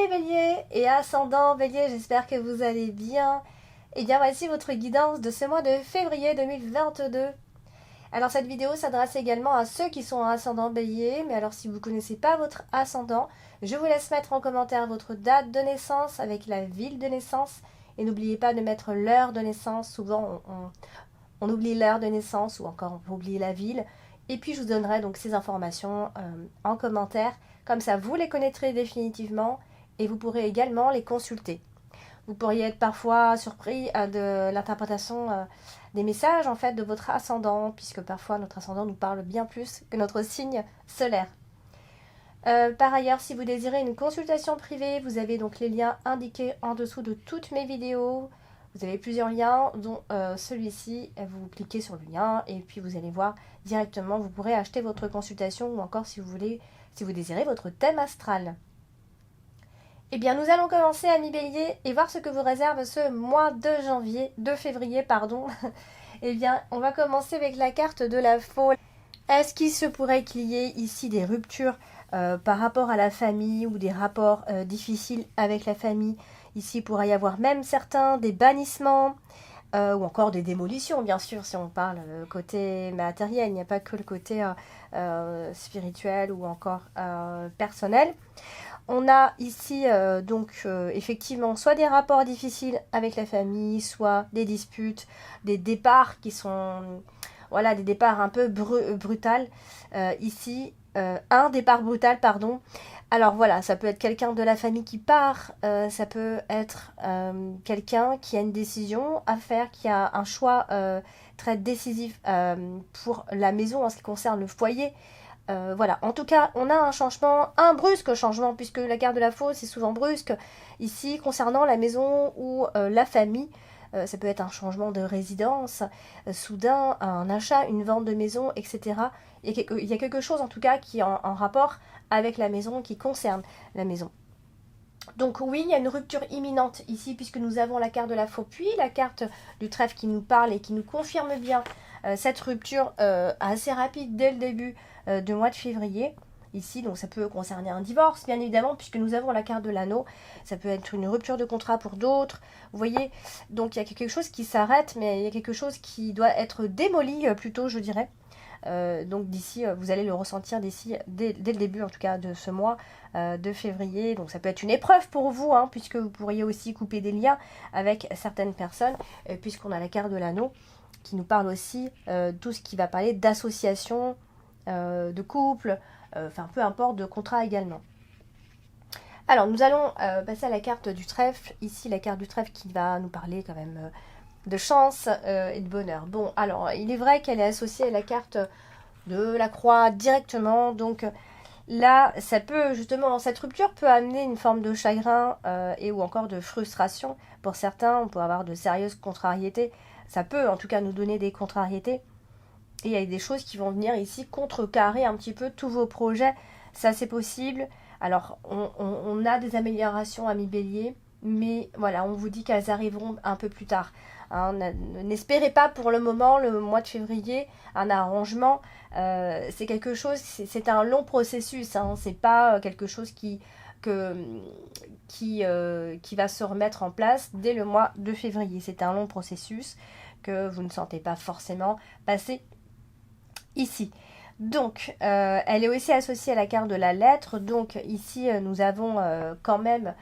les béliers et ascendant bélier, j'espère que vous allez bien. Et bien voici votre guidance de ce mois de février 2022. Alors cette vidéo s'adresse également à ceux qui sont ascendant bélier, mais alors si vous ne connaissez pas votre ascendant, je vous laisse mettre en commentaire votre date de naissance avec la ville de naissance. Et n'oubliez pas de mettre l'heure de naissance, souvent on oublie l'heure de naissance ou encore on oublie la ville. Et puis je vous donnerai donc ces informations en commentaire, comme ça vous les connaîtrez définitivement et vous pourrez également les consulter. Vous pourriez être parfois surpris de l'interprétation des messages en fait de votre ascendant, puisque parfois notre ascendant nous parle bien plus que notre signe solaire. Par ailleurs, si vous désirez une consultation privée, vous avez donc les liens indiqués en dessous de toutes mes vidéos. Vous avez plusieurs liens, dont celui-ci. Vous cliquez sur le lien et puis vous allez voir directement. Vous pourrez acheter votre consultation ou encore si vous désirez votre thème astral. Eh bien, nous allons commencer, amis béliers, et voir ce que vous réserve ce mois de février. Eh bien, on va commencer avec la carte de la Faux. Est-ce qu'il se pourrait qu'il y ait ici des ruptures par rapport à la famille ou des rapports difficiles avec la famille? Ici, il pourrait y avoir même des bannissements ou encore des démolitions, bien sûr, si on parle côté matériel. Il n'y a pas que le côté spirituel ou encore personnel. On a ici effectivement soit des rapports difficiles avec la famille, soit des disputes, des départs qui sont des départs un peu brutaux. Ici, un départ brutal, pardon. Alors voilà, ça peut être quelqu'un de la famille qui part, ça peut être quelqu'un qui a une décision à faire, qui a un choix très décisif pour la maison en ce qui concerne le foyer. Voilà, en tout cas, on a un changement, un brusque changement, puisque la carte de la Faux, c'est souvent brusque. Ici, concernant la maison ou la famille, ça peut être un changement de résidence, soudain, un achat, une vente de maison, etc. Il y a quelque chose, en tout cas, qui est en rapport avec la maison, qui concerne la maison. Donc oui, il y a une rupture imminente ici, puisque nous avons la carte de la Faux, puis la carte du trèfle qui nous parle et qui nous confirme bien cette rupture assez rapide dès le début du mois de février. Ici, donc ça peut concerner un divorce, bien évidemment, puisque nous avons la carte de l'anneau. Ça peut être une rupture de contrat pour d'autres. Vous voyez, donc il y a quelque chose qui s'arrête, mais il y a quelque chose qui doit être démoli plutôt, je dirais. Donc d'ici, vous allez le ressentir dès le début en tout cas de ce mois de février. Donc ça peut être une épreuve pour vous, puisque vous pourriez aussi couper des liens avec certaines personnes, puisqu'on a la carte de l'anneau qui nous parle aussi tout ce qui va parler d'association, de couple, peu importe, de contrat également. Alors nous allons passer à la carte du trèfle. Ici la carte du trèfle qui va nous parler quand même de chance et de bonheur. Bon, alors, il est vrai qu'elle est associée à la carte de la croix directement. Donc là, ça peut, justement, cette rupture peut amener une forme de chagrin et ou encore de frustration. Pour certains, on peut avoir de sérieuses contrariétés. Ça peut, en tout cas, nous donner des contrariétés. Et il y a des choses qui vont venir ici contrecarrer un petit peu tous vos projets. Ça, c'est possible. Alors, on a des améliorations, amis bélier. Mais voilà, on vous dit qu'elles arriveront un peu plus tard. N'espérez pas pour le moment, le mois de février, un arrangement. C'est quelque chose, c'est un long processus. C'est pas quelque chose qui va se remettre en place dès le mois de février. C'est un long processus que vous ne sentez pas forcément passer ici. Donc, elle est aussi associée à la carte de la lettre. Donc, ici, nous avons quand même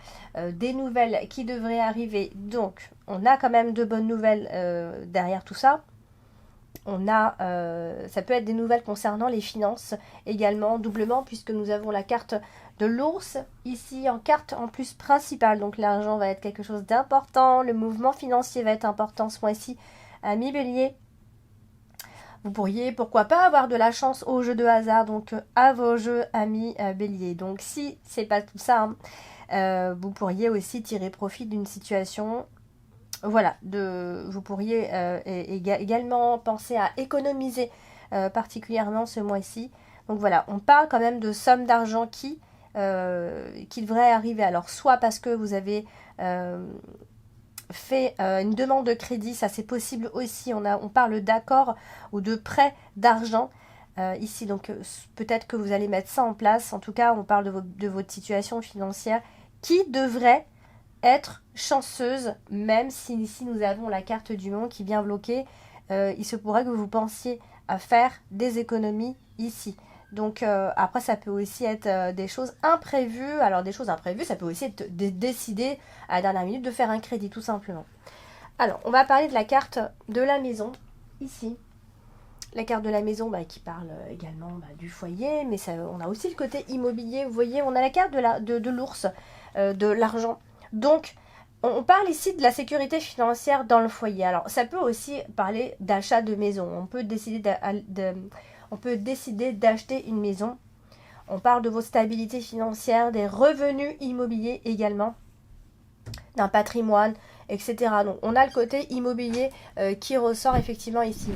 des nouvelles qui devraient arriver. Donc, on a quand même de bonnes nouvelles derrière tout ça. Ça peut être des nouvelles concernant les finances également, doublement, puisque nous avons la carte de l'ours ici en carte en plus principale. Donc, l'argent va être quelque chose d'important. Le mouvement financier va être important ce mois-ci. Amis bélier. Vous pourriez, pourquoi pas, avoir de la chance aux jeux de hasard, donc à vos jeux, amis bélier. Donc si c'est pas tout ça, vous pourriez aussi tirer profit d'une situation. Voilà, vous pourriez également penser à économiser particulièrement ce mois-ci. Donc voilà, on parle quand même de sommes d'argent qui devraient arriver. Alors soit parce que vous avez fait une demande de crédit, ça c'est possible aussi, on parle d'accord ou de prêt d'argent ici, donc peut-être que vous allez mettre ça en place. En tout cas, on parle de votre situation financière qui devrait être chanceuse, même si ici nous avons la carte du monde qui vient bloquer. Il se pourrait que vous pensiez à faire des économies ici. Donc après ça peut aussi être des choses imprévues. Alors des choses imprévues, ça peut aussi être de décider à la dernière minute de faire un crédit tout simplement. Alors on va parler de la carte de la maison ici. La carte de la maison qui parle également du foyer, mais ça, on a aussi le côté immobilier. Vous voyez, on a la carte de l'ours, de l'argent. Donc, on parle ici de la sécurité financière dans le foyer. Alors, ça peut aussi parler d'achat de maison. On peut décider d'acheter une maison. On parle de votre stabilité financière, des revenus immobiliers également, d'un patrimoine, etc. Donc, on a le côté immobilier qui ressort effectivement ici.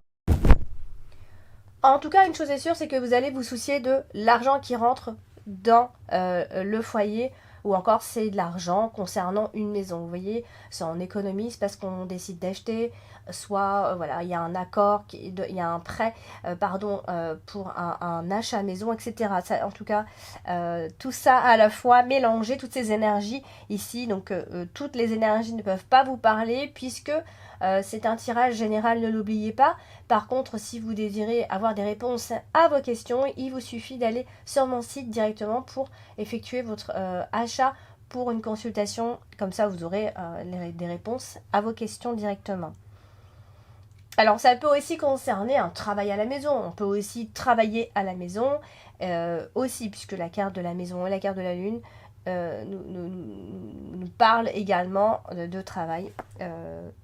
En tout cas, une chose est sûre, c'est que vous allez vous soucier de l'argent qui rentre dans le foyer, ou encore c'est de l'argent concernant une maison. Vous voyez, soit on économise parce qu'on décide d'acheter, soit voilà, il y a un accord, il y a un prêt pour un achat maison, etc. Ça, en tout cas, tout ça à la fois mélangé, toutes ces énergies ici. Donc, toutes les énergies ne peuvent pas vous parler puisque c'est un tirage général, ne l'oubliez pas. Par contre, si vous désirez avoir des réponses à vos questions, il vous suffit d'aller sur mon site directement pour effectuer votre achat pour une consultation. Comme ça, vous aurez des réponses à vos questions directement. Alors, ça peut aussi concerner un travail à la maison. On peut aussi travailler à la maison, aussi, puisque la carte de la maison et la carte de la lune nous parle également de travail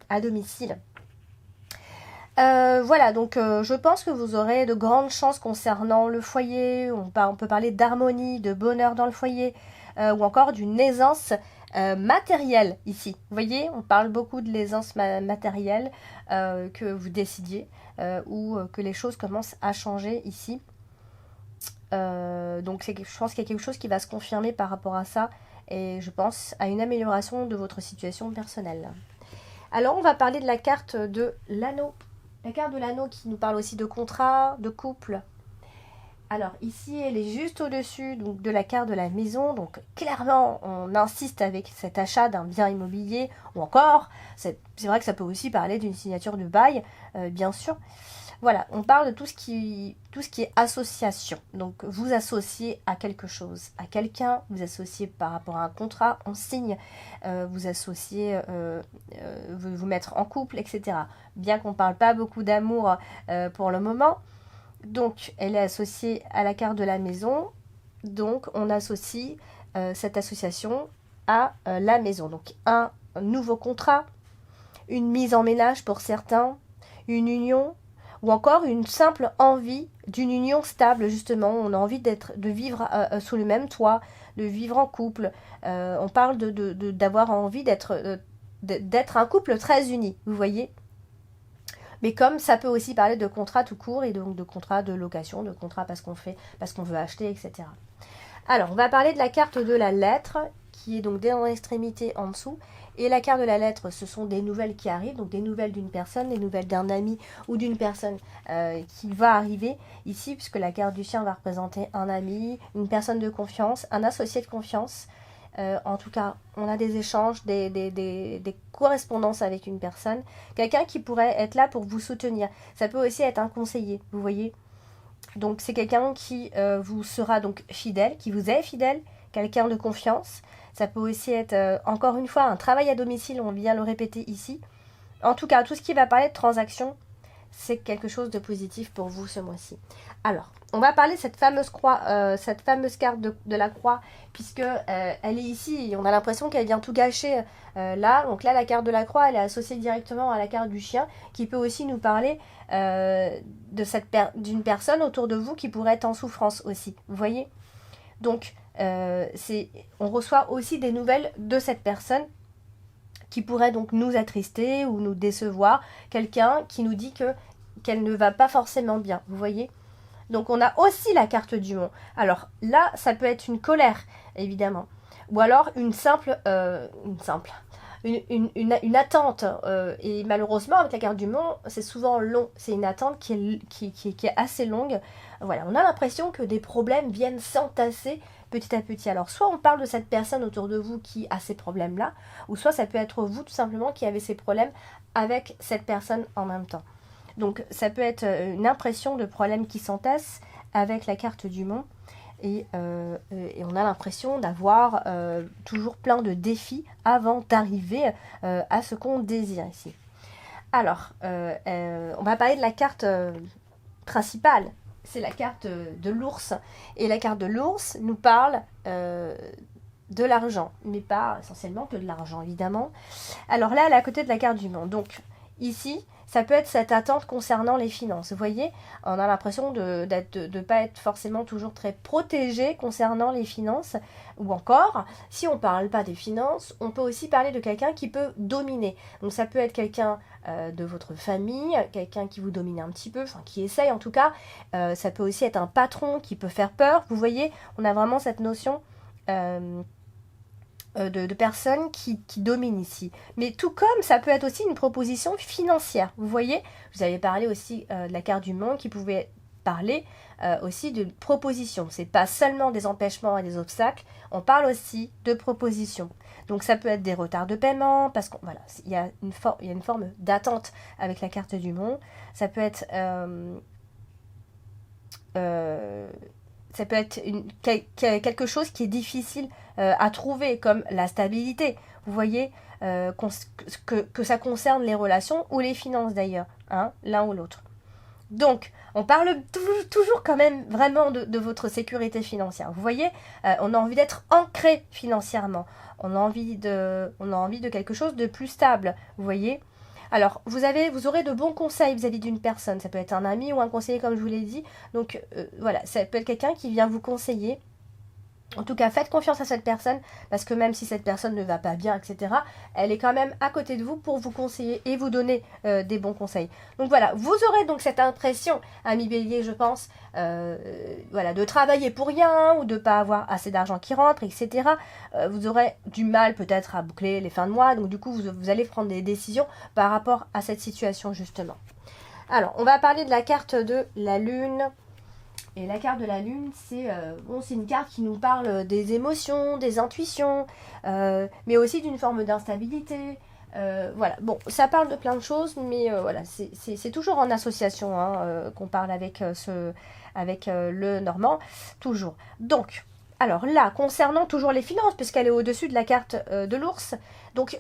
à domicile. Voilà, donc je pense que vous aurez de grandes chances concernant le foyer. On peut parler d'harmonie, de bonheur dans le foyer, ou encore d'une aisance matérielle ici. Vous voyez, on parle beaucoup de l'aisance matérielle, que vous décidiez, ou que les choses commencent à changer ici. Donc je pense qu'il y a quelque chose qui va se confirmer par rapport à ça, et je pense à une amélioration de votre situation personnelle. Alors on va parler de la carte de l'anneau. La carte de l'anneau qui nous parle aussi de contrat, de couple. Alors ici elle est juste au-dessus de la carte de la maison, donc clairement on insiste avec cet achat d'un bien immobilier, ou encore, c'est vrai que ça peut aussi parler d'une signature de bail, bien sûr. Voilà, on parle de tout ce qui est association. Donc, vous associez à quelque chose, à quelqu'un, vous associez par rapport à un contrat, on signe, vous associez, vous mettre en couple, etc. Bien qu'on ne parle pas beaucoup d'amour pour le moment. Donc, elle est associée à la carte de la maison. Donc, on associe cette association à la maison. Donc, un nouveau contrat, une mise en ménage pour certains, une union, ou encore une simple envie d'une union stable, justement. On a envie de vivre sous le même toit, de vivre en couple. On parle d'avoir envie d'être un couple très uni, vous voyez. Mais comme ça peut aussi parler de contrat tout court, et donc de contrat de location, de contrat parce qu'on veut acheter, etc. Alors, on va parler de la carte de la lettre, qui est donc dans l'extrémité en dessous. Et la carte de la lettre, ce sont des nouvelles qui arrivent, donc des nouvelles d'une personne, des nouvelles d'un ami ou d'une personne qui va arriver ici, puisque la carte du chien va représenter un ami, une personne de confiance, un associé de confiance. En tout cas, on a des échanges, des correspondances avec une personne, quelqu'un qui pourrait être là pour vous soutenir. Ça peut aussi être un conseiller, vous voyez. Donc c'est quelqu'un qui vous sera donc fidèle, qui vous est fidèle, quelqu'un de confiance. Ça peut aussi être, encore une fois, un travail à domicile, on vient le répéter ici. En tout cas, tout ce qui va parler de transaction, c'est quelque chose de positif pour vous ce mois-ci. Alors, on va parler de cette fameuse croix, cette fameuse carte de la croix, puisque elle est ici, et on a l'impression qu'elle vient tout gâcher là. Donc là, la carte de la croix, elle est associée directement à la carte du chien, qui peut aussi nous parler d'une personne autour de vous qui pourrait être en souffrance aussi. Vous voyez ? Donc, on reçoit aussi des nouvelles de cette personne qui pourrait donc nous attrister ou nous décevoir. Quelqu'un qui nous dit qu'elle ne va pas forcément bien, vous voyez. Donc on a aussi la carte du mont. Alors là, ça peut être une colère, évidemment. Ou alors une attente. Et malheureusement, avec la carte du mont, c'est souvent long. C'est une attente qui est assez longue. Voilà, on a l'impression que des problèmes viennent s'entasser petit à petit. Alors, soit on parle de cette personne autour de vous qui a ces problèmes-là, ou soit ça peut être vous tout simplement qui avez ces problèmes avec cette personne en même temps. Donc, ça peut être une impression de problèmes qui s'entassent avec la carte du monde. Et on a l'impression d'avoir toujours plein de défis avant d'arriver à ce qu'on désire ici. Alors, on va parler de la carte principale, c'est la carte de l'ours. Et la carte de l'ours nous parle de l'argent, mais pas essentiellement que de l'argent, évidemment. Alors là, elle est à côté de la carte du monde. Donc, ici, ça peut être cette attente concernant les finances. Vous voyez, on a l'impression de ne pas être forcément toujours très protégé concernant les finances. Ou encore, si on ne parle pas des finances, on peut aussi parler de quelqu'un qui peut dominer. Donc ça peut être quelqu'un de votre famille, quelqu'un qui vous domine un petit peu, enfin qui essaye en tout cas. Ça peut aussi être un patron qui peut faire peur. Vous voyez, on a vraiment cette notion de personnes qui dominent ici. Mais tout comme ça peut être aussi une proposition financière. Vous voyez, vous avez parlé aussi de la carte du monde qui pouvait parler aussi de propositions. C'est pas seulement des empêchements et des obstacles, on parle aussi de propositions. Donc ça peut être des retards de paiement, parce qu'il voilà, y a une forme d'attente avec la carte du monde. Ça peut être quelque chose qui est difficile à trouver, comme la stabilité. Vous voyez, que ça concerne les relations ou les finances d'ailleurs, hein, l'un ou l'autre. Donc, on parle toujours quand même vraiment de votre sécurité financière. Vous voyez, on a envie d'être ancré financièrement. On a envie de quelque chose de plus stable. Vous voyez. Alors, vous aurez de bons conseils vis-à-vis d'une personne. Ça peut être un ami ou un conseiller, comme je vous l'ai dit. Donc, voilà, ça peut être quelqu'un qui vient vous conseiller. En tout cas, faites confiance à cette personne, parce que même si cette personne ne va pas bien, etc., elle est quand même à côté de vous pour vous conseiller et vous donner des bons conseils. Donc voilà, vous aurez donc cette impression, ami Bélier, je pense, voilà, de travailler pour rien, ou de ne pas avoir assez d'argent qui rentre, etc. Vous aurez du mal peut-être à boucler les fins de mois, donc du coup, vous allez prendre des décisions par rapport à cette situation, justement. Alors, on va parler de la carte de la Lune. Et la carte de la Lune, c'est une carte qui nous parle des émotions, des intuitions, mais aussi d'une forme d'instabilité. Voilà, bon, ça parle de plein de choses, mais voilà, c'est toujours en association hein, qu'on parle avec, le Normand, toujours. Donc, alors là, concernant toujours les finances, puisqu'elle est au-dessus de la carte de l'ours, donc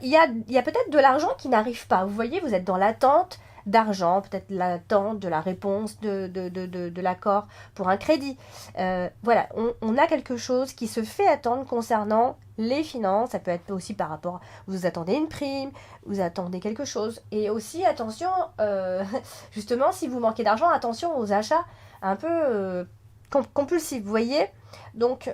il y a peut-être de l'argent qui n'arrive pas. Vous voyez, vous êtes dans l'attente d'argent, peut-être l'attente de la réponse de l'accord pour un crédit. Voilà, on a quelque chose qui se fait attendre concernant les finances. Ça peut être aussi par rapport, vous attendez une prime, vous attendez quelque chose. Et aussi, attention, justement, si vous manquez d'argent, attention aux achats un peu compulsifs, vous voyez. Donc,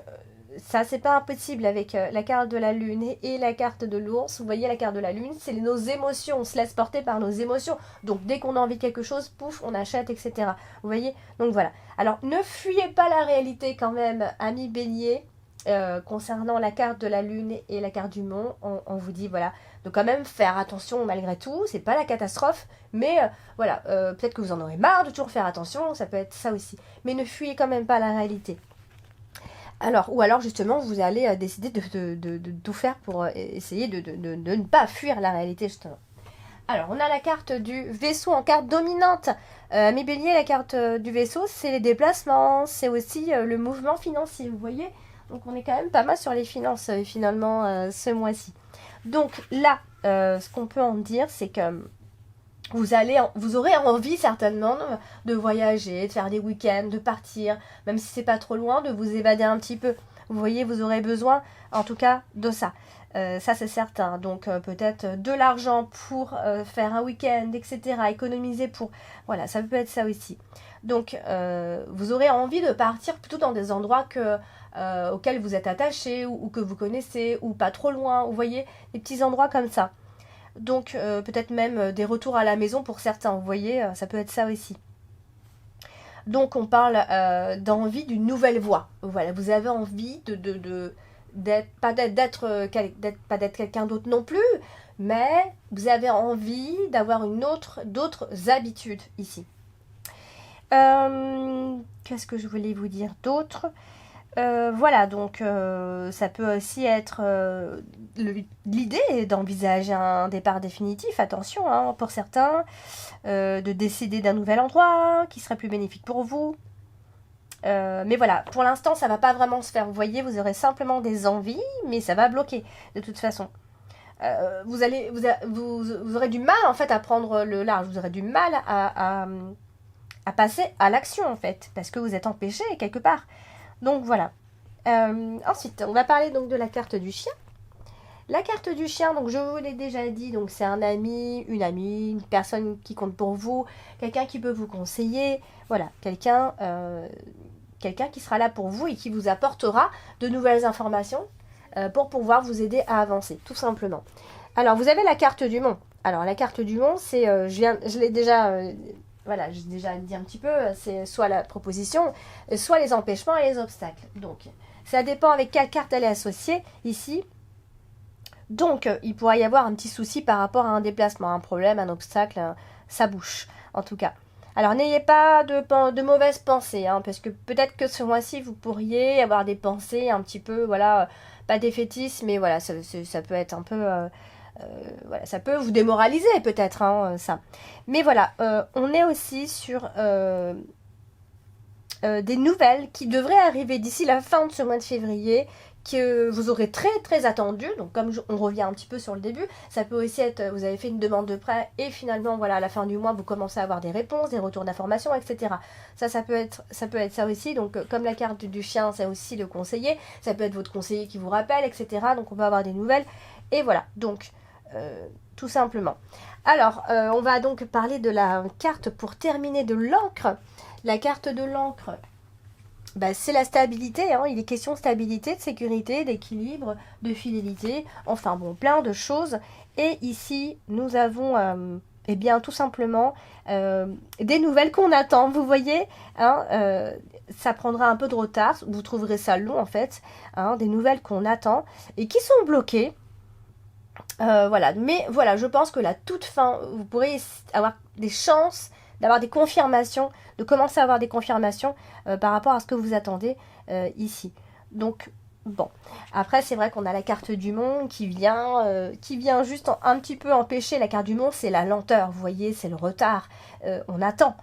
ça, c'est pas impossible avec la carte de la Lune et la carte de l'ours. Vous voyez, la carte de la Lune, c'est nos émotions. On se laisse porter par nos émotions. Donc, dès qu'on a envie de quelque chose, pouf, on achète, etc. Vous voyez. Donc, voilà. Alors, ne fuyez pas la réalité quand même, amis Bélier, concernant la carte de la Lune et la carte du Monde. On vous dit, voilà, de quand même faire attention malgré tout. C'est pas la catastrophe, mais voilà, peut-être que vous en aurez marre de toujours faire attention. Ça peut être ça aussi. Mais ne fuyez quand même pas la réalité. Alors, ou alors justement, vous allez décider de tout faire pour essayer de ne pas fuir la réalité, justement. Alors, on a la carte du vaisseau en carte dominante. Mes béliers, la carte du vaisseau, c'est les déplacements, c'est aussi le mouvement financier, vous voyez. Donc, on est quand même pas mal sur les finances, finalement, ce mois-ci. Donc, là, ce qu'on peut en dire, c'est que vous aurez envie certainement de voyager, de faire des week-ends, de partir, même si c'est pas trop loin, de vous évader un petit peu. Vous voyez, vous aurez besoin, en tout cas, de ça. Ça, c'est certain. Donc, peut-être de l'argent pour faire un week-end, etc. Économiser pour... Voilà, ça peut être ça aussi. Donc, vous aurez envie de partir plutôt dans des endroits auxquels vous êtes attaché ou que vous connaissez, ou pas trop loin. Vous voyez, des petits endroits comme ça. Donc, peut-être même des retours à la maison pour certains. Vous voyez, ça peut être ça aussi. Donc, on parle d'envie d'une nouvelle voie. Voilà, vous avez envie pas d'être quelqu'un d'autre non plus, mais vous avez envie d'avoir d'autres habitudes ici. Qu'est-ce que je voulais vous dire d'autre ? Voilà, donc ça peut aussi être l'idée d'envisager un départ définitif, attention, hein, pour certains, de décider d'un nouvel endroit qui serait plus bénéfique pour vous. Mais voilà, pour l'instant, ça va pas vraiment se faire. Vous voyez, vous aurez simplement des envies, mais ça va bloquer de toute façon. Vous aurez du mal en fait à prendre le large. Vous aurez du mal à passer à l'action en fait, parce que vous êtes empêché quelque part. Donc voilà. Ensuite, on va parler donc de la carte du chien. La carte du chien, donc je vous l'ai déjà dit, donc c'est un ami, une personne qui compte pour vous, quelqu'un qui peut vous conseiller, voilà, quelqu'un qui sera là pour vous et qui vous apportera de nouvelles informations pour pouvoir vous aider à avancer, tout simplement. Alors, vous avez la carte du mont. Alors, la carte du mont, c'est, je l'ai déjà, voilà, j'ai déjà dit un petit peu, c'est soit la proposition, soit les empêchements et les obstacles. Donc, ça dépend avec quelle carte elle est associée ici. Donc, il pourrait y avoir un petit souci par rapport à un déplacement, un problème, un obstacle, ça bouche, en tout cas. Alors, n'ayez pas de mauvaises pensées, hein, parce que peut-être que ce mois-ci, vous pourriez avoir des pensées un petit peu, voilà, pas défaitistes, mais voilà, ça peut être un peu... voilà, ça peut vous démoraliser peut-être, hein, ça. Mais voilà, on est aussi sur des nouvelles qui devraient arriver d'ici la fin de ce mois de février, que vous aurez très très attendu. Donc comme on revient un petit peu sur le début, ça peut aussi être, vous avez fait une demande de prêt et finalement voilà à la fin du mois vous commencez à avoir des réponses, des retours d'informations, etc. Ça peut être ça aussi. Donc comme la carte du chien, c'est aussi le conseiller, ça peut être votre conseiller qui vous rappelle, etc. Donc on peut avoir des nouvelles et voilà. Donc tout simplement. Alors on va donc parler de la carte pour terminer de l'encre. La carte de l'encre, bah, c'est la stabilité, hein. Il est question de stabilité, de sécurité, d'équilibre, de fidélité, enfin bon, plein de choses. Et ici, nous avons, eh bien, tout simplement, des nouvelles qu'on attend, vous voyez, hein, ça prendra un peu de retard, vous trouverez ça long en fait, hein, des nouvelles qu'on attend et qui sont bloquées. Voilà, mais voilà, je pense que la toute fin, vous pourrez avoir des chances d'avoir des confirmations, de commencer à avoir des confirmations par rapport à ce que vous attendez ici. Donc, bon. Après, c'est vrai qu'on a la carte du monde qui vient juste un petit peu empêcher. La carte du monde, c'est la lenteur, vous voyez, c'est le retard. On attend,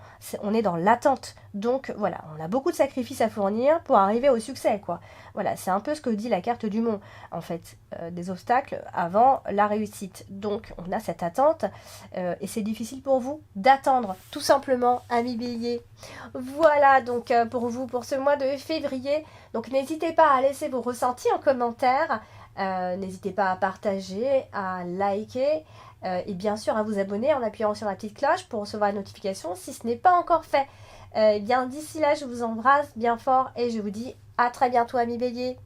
on est dans l'attente. Donc, voilà, on a beaucoup de sacrifices à fournir pour arriver au succès, quoi. Voilà, c'est un peu ce que dit la carte du monde, en fait, des obstacles avant la réussite. Donc, on a cette attente et c'est difficile pour vous d'attendre, tout simplement, ami bélier. Voilà, donc, pour vous, pour ce mois de février. Donc, n'hésitez pas à laisser vos ressentis en commentaire. N'hésitez pas à partager, à liker et bien sûr à vous abonner en appuyant sur la petite cloche pour recevoir la notification si ce n'est pas encore fait. Bien d'ici là, je vous embrasse bien fort et je vous dis à très bientôt, amis béliers.